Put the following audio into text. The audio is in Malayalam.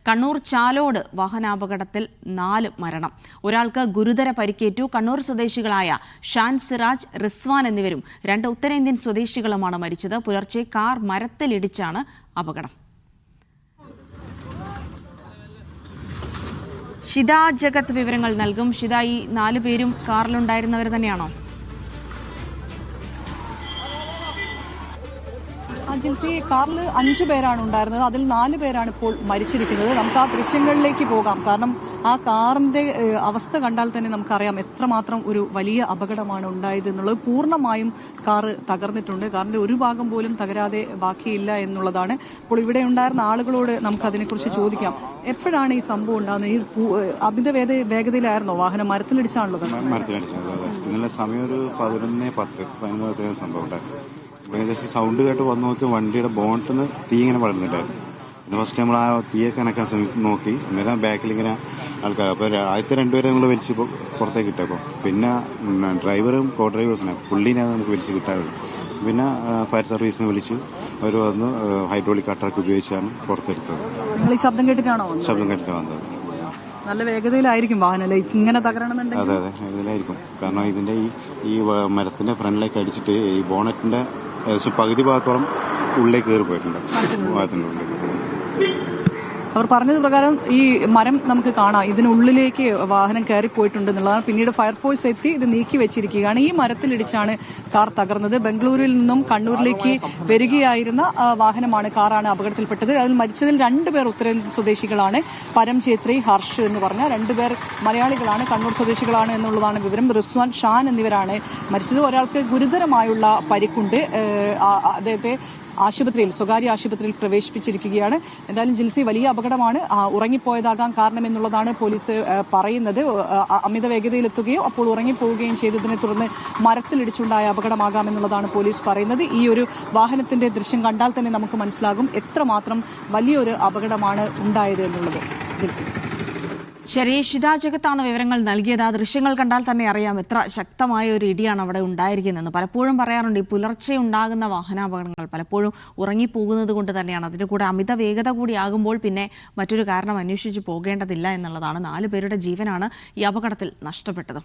കണ്ണൂർ ചാലോട് വാഹനാപകടത്തിൽ 4 മരണം. ഒരാൾക്ക് ഗുരുതര പരിക്കേറ്റു. കണ്ണൂർ സ്വദേശികളായ ഷാൻ സിറാജ്, റിസ്വാൻ എന്നിവരും 2 ഉത്തരേന്ത്യൻ സ്വദേശികളുമാണ് മരിച്ചത്. പുലർച്ചെ കാർ മരത്തിലിടിച്ചാണ് അപകടം. ഷിത ജഗത് വിവരങ്ങൾ നൽകും. ഷിത, ഈ 4 പേരും കാറിലുണ്ടായിരുന്നവർ തന്നെയാണോ? ജിൽസി, കാറിൽ 5 പേരാണ് ഉണ്ടായിരുന്നത്. അതിൽ 4 പേരാണ് ഇപ്പോൾ മരിച്ചിരിക്കുന്നത്. നമുക്ക് ആ ദൃശ്യങ്ങളിലേക്ക് പോകാം. കാരണം ആ കാറിന്റെ അവസ്ഥ കണ്ടാൽ തന്നെ നമുക്കറിയാം എത്രമാത്രം ഒരു വലിയ അപകടമാണ് ഉണ്ടായത് എന്നുള്ളത്. പൂർണ്ണമായും കാറ് തകർന്നിട്ടുണ്ട്. കാറിന്റെ ഒരു ഭാഗം പോലും തകരാതെ ബാക്കിയില്ല എന്നുള്ളതാണ്. അപ്പോൾ ഇവിടെ ഉണ്ടായിരുന്ന ആളുകളോട് നമുക്ക് അതിനെക്കുറിച്ച് ചോദിക്കാം. എപ്പോഴാണ് ഈ സംഭവം ഉണ്ടാകുന്നത്? ഈ അമിത വേഗതയിലായിരുന്നോ വാഹനം? മരത്തിലിടിച്ചാണുള്ളത്. ഇന്നലെ സമയം ഒരു 11:10 സംഭവം ഉണ്ടായിരുന്നു. ഏകദേശം സൗണ്ട് കേട്ട് വന്ന് നോക്കി വണ്ടിയുടെ ബോണ്ടിൽ നിന്ന് തീ ഇങ്ങനെ വളർന്നിട്ടായിരുന്നു. പിന്നെ ഫസ്റ്റ് നമ്മൾ ആ തീയെ കണക്കാൻ നോക്കി. അന്നേരം ബാക്കിൽ ഇങ്ങനെ ആൾക്കാർ. അപ്പോൾ ആദ്യത്തെ 2 പേരെ നമ്മൾ വലിച്ച് പുറത്തേക്ക് കിട്ടപ്പോൾ പിന്നെ ഡ്രൈവറും കോ ഡ്രൈവേഴ്സിനെ പുള്ളീനെ നമുക്ക് വലിച്ച് കിട്ടാറുള്ളൂ. പിന്നെ ഫയർ സർവീസിനെ വിളിച്ച് അവർ വന്ന് ഹൈഡ്രോളിക് കട്ടറൊക്കെ ഉപയോഗിച്ചാണ് പുറത്തെടുത്തത്. നിങ്ങൾ ഈ ശബ്ദം കേട്ടിട്ടാണോ? ശബ്ദം കേട്ടിട്ട് വന്നത്. നല്ല വേഗതയിലായിരിക്കും വാഹനം അല്ലേ ഇങ്ങനെ തകരണമെന്നുണ്ടെങ്കിൽ? അതെ അതെ, വേഗതയിലായിരിക്കും. കാരണം ഇതിന്റെ ഈ മരത്തിന്റെ ഫ്രണ്ടിലേക്ക് അടിച്ചിട്ട് ഈ ബോണറ്റിന്റെ ഏകദേശം പകുതി ഭാഗത്തോളം ഉള്ളിലേക്ക് കയറി പോയിട്ടുണ്ട്. ഭാഗത്തിന്റെ ഉള്ളിലേക്ക് അവർ പറഞ്ഞത് പ്രകാരം ഈ മരം നമുക്ക് കാണാം, ഇതിനുള്ളിലേക്ക് വാഹനം കയറിപ്പോയിട്ടുണ്ട് എന്നുള്ളതാണ്. പിന്നീട് ഫയർഫോഴ്സ് എത്തി ഇത് നീക്കി വെച്ചിരിക്കുകയാണ്. ഈ മരത്തിലിടിച്ചാണ് കാർ തകർന്നത്. ബംഗളൂരുവിൽ നിന്നും കണ്ണൂരിലേക്ക് വരികയായിരുന്ന വാഹനമാണ്, കാറാണ് അപകടത്തിൽപ്പെട്ടത്. അതിൽ മരിച്ചതിൽ 2 പേർ ഉത്തരേന്ത്യൻ സ്വദേശികളാണ്. പരം ഛേത്രി, ഹർഷ് എന്ന് പറഞ്ഞ 2 പേർ മലയാളികളാണ്, കണ്ണൂർ സ്വദേശികളാണ് എന്നുള്ളതാണ് വിവരം. റിസ്വാൻ, ഷാൻ എന്നിവരാണ് മരിച്ചത്. ഒരാൾക്ക് ഗുരുതരമായുള്ള പരിക്കുണ്ട്. അദ്ദേഹത്തെ സ്വകാര്യ ആശുപത്രിയിൽ പ്രവേശിപ്പിച്ചിരിക്കുകയാണ്. എന്തായാലും ജിൽസി, വലിയ അപകടമാണ്. ഉറങ്ങിപ്പോയതാകാൻ കാരണം എന്നുള്ളതാണ് പോലീസ് പറയുന്നത്. അമിത വേഗതയിലെത്തുകയോ അപ്പോൾ ഉറങ്ങിപ്പോവുകയും ചെയ്തതിനെ തുടർന്ന് മരത്തിലിടിച്ചുണ്ടായ അപകടമാകാമെന്നുള്ളതാണ് പോലീസ് പറയുന്നത്. ഈ ഒരു വാഹനത്തിന്റെ ദൃശ്യം കണ്ടാൽ തന്നെ നമുക്ക് മനസ്സിലാകും എത്രമാത്രം വലിയൊരു അപകടമാണ് ഉണ്ടായത് എന്നുള്ളത്. ജിൽസി, ശരി, ഷിത ജഗത്താണ് വിവരങ്ങൾ നൽകിയത്. ആ ദൃശ്യങ്ങൾ കണ്ടാൽ തന്നെ അറിയാം എത്ര ശക്തമായ ഒരു ഇടിയാണ് അവിടെ ഉണ്ടായിരിക്കുന്നതെന്ന്. പലപ്പോഴും പറയാറുണ്ട്, ഈ പുലർച്ചെ ഉണ്ടാകുന്ന വാഹനാപകടങ്ങൾ പലപ്പോഴും ഉറങ്ങിപ്പോകുന്നത് കൊണ്ട് തന്നെയാണ്. അതിൻ്റെ കൂടെ അമിത വേഗത കൂടിയാകുമ്പോൾ പിന്നെ മറ്റൊരു കാരണം അന്വേഷിച്ച് പോകേണ്ടതില്ല എന്നുള്ളതാണ്. 4 പേരുടെ ജീവനാണ് ഈ അപകടത്തിൽ നഷ്ടപ്പെട്ടത്.